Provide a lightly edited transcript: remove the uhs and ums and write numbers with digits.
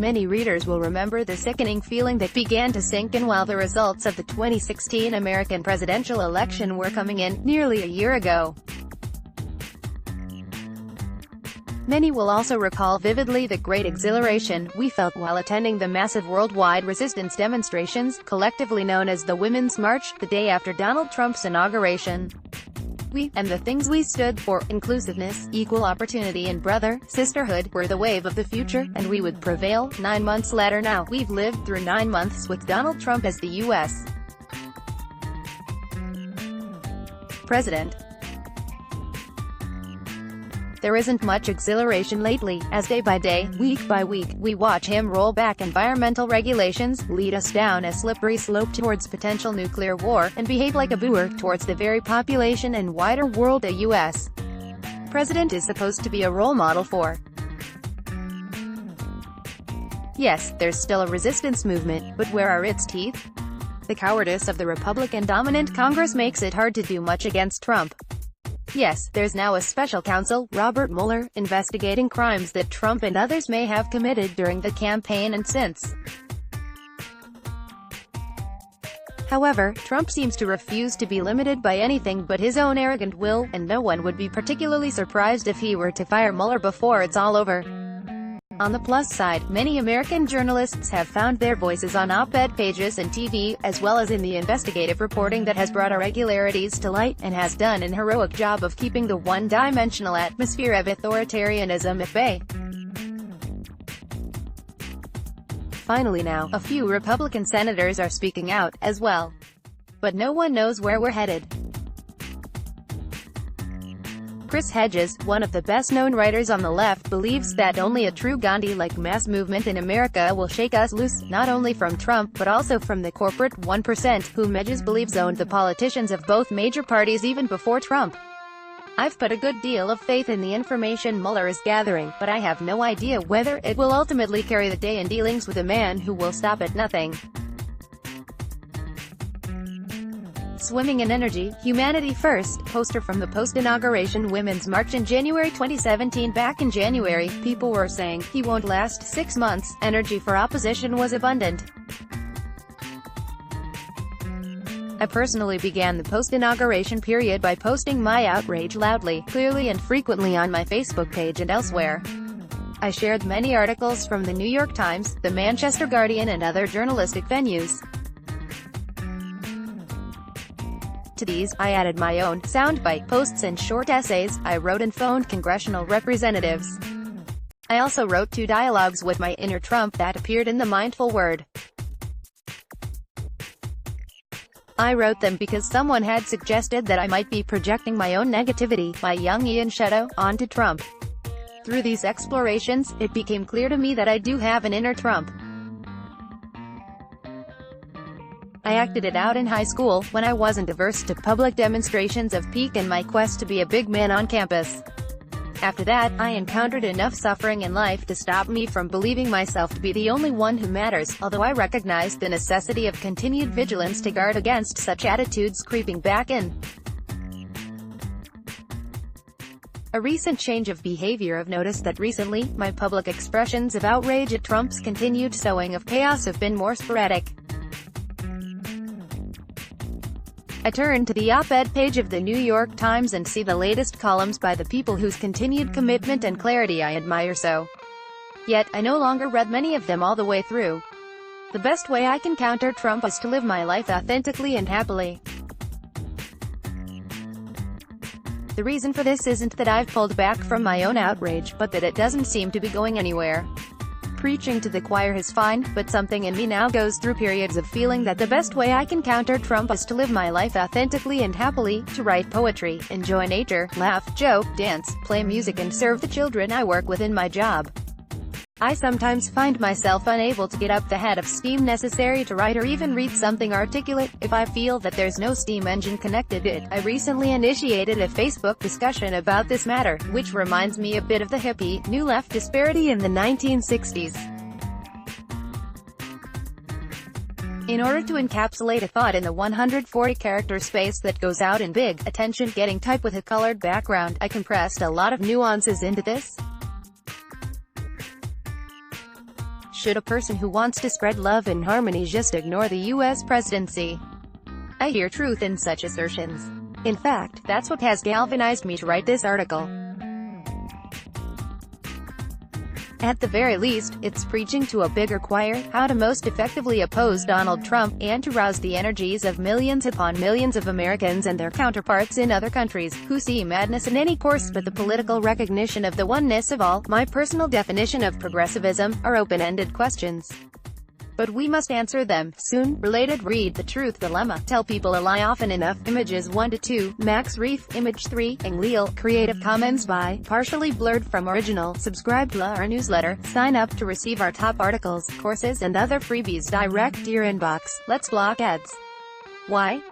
many readers will remember the sickening feeling that began to sink in while the results of the 2016 American presidential election were coming in, nearly a year ago. Many will also recall vividly the great exhilaration we felt while attending the massive worldwide resistance demonstrations, collectively known as the Women's March, the day after Donald Trump's inauguration. We, and the things we stood for, inclusiveness, equal opportunity and sisterhood, were the wave of the future, and we would prevail. 9 months later now, we've lived through 9 months with Donald Trump as the U.S. President. There isn't much exhilaration lately, as day by day, week by week, we watch him roll back environmental regulations, lead us down a slippery slope towards potential nuclear war, and behave like a booer towards the very population and wider world a U.S. president is supposed to be a role model for. Yes, there's still a resistance movement, but where are its teeth? The cowardice of the Republican-dominant Congress makes it hard to do much against Trump. Yes, there's now a special counsel, Robert Mueller, investigating crimes that Trump and others may have committed during the campaign and since. However, Trump seems to refuse to be limited by anything but his own arrogant will, and no one would be particularly surprised if he were to fire Mueller before it's all over. On the plus side, many American journalists have found their voices on op-ed pages and TV, as well as in the investigative reporting that has brought irregularities to light, and has done an heroic job of keeping the one-dimensional atmosphere of authoritarianism at bay. Finally now, a few Republican senators are speaking out, as well. But no one knows where we're headed. Chris Hedges, one of the best-known writers on the left, believes that only a true Gandhi-like mass movement in America will shake us loose, not only from Trump, but also from the corporate 1%, whom Hedges believes owned the politicians of both major parties even before Trump. I've put a good deal of faith in the information Mueller is gathering, but I have no idea whether it will ultimately carry the day in dealings with a man who will stop at nothing. Swimming in energy, humanity first, poster from the post-inauguration Women's March in January 2017. Back in January, people were saying, he won't last 6 months, energy for opposition was abundant. I personally began the post-inauguration period by posting my outrage loudly, clearly and frequently on my Facebook page and elsewhere. I shared many articles from the New York Times, the Manchester Guardian and other journalistic venues. To these, I added my own soundbite posts and short essays. I wrote and phoned congressional representatives. I also wrote 2 dialogues with my inner Trump that appeared in the Mindful Word. I wrote them because someone had suggested that I might be projecting my own negativity, my Jungian shadow, onto Trump. Through these explorations, it became clear to me that I do have an inner Trump. I acted it out in high school, when I wasn't averse to public demonstrations of pique and my quest to be a big man on campus. After that, I encountered enough suffering in life to stop me from believing myself to be the only one who matters, although I recognized the necessity of continued vigilance to guard against such attitudes creeping back in. A recent change of behavior. I've noticed that recently, my public expressions of outrage at Trump's continued sowing of chaos have been more sporadic. I turn to the op-ed page of the New York Times and see the latest columns by the people whose continued commitment and clarity I admire so. Yet, I no longer read many of them all the way through. The best way I can counter Trump is to live my life authentically and happily. The reason for this isn't that I've pulled back from my own outrage, but that it doesn't seem to be going anywhere. Preaching to the choir is fine, but something in me now goes through periods of feeling that the best way I can counter Trump is to live my life authentically and happily, to write poetry, enjoy nature, laugh, joke, dance, play music and serve the children I work with in my job. I sometimes find myself unable to get up the head of steam necessary to write or even read something articulate, if I feel that there's no steam engine connected to it. I recently initiated a Facebook discussion about this matter, which reminds me a bit of the hippie, New Left disparity in the 1960s. In order to encapsulate a thought in the 140-character space that goes out in big, attention-getting type with a colored background, I compressed a lot of nuances into this Should a person who wants to spread love and harmony just ignore the U.S. presidency? I hear truth in such assertions. In fact, that's what has galvanized me to write this article. At the very least, it's preaching to a bigger choir, how to most effectively oppose Donald Trump, and to rouse the energies of millions upon millions of Americans and their counterparts in other countries, who see madness in any course but the political recognition of the oneness of all. My personal definition of progressivism are open-ended questions, but we must answer them soon. Related, read The Truth Dilemma. Tell people a lie often enough. Images 1 to 2. Max Reef. Image 3. Englil. Creative Commons by. Partially blurred from original. Subscribe to our newsletter. Sign up to receive our top articles, courses, and other freebies direct to your inbox. Let's block ads. Why?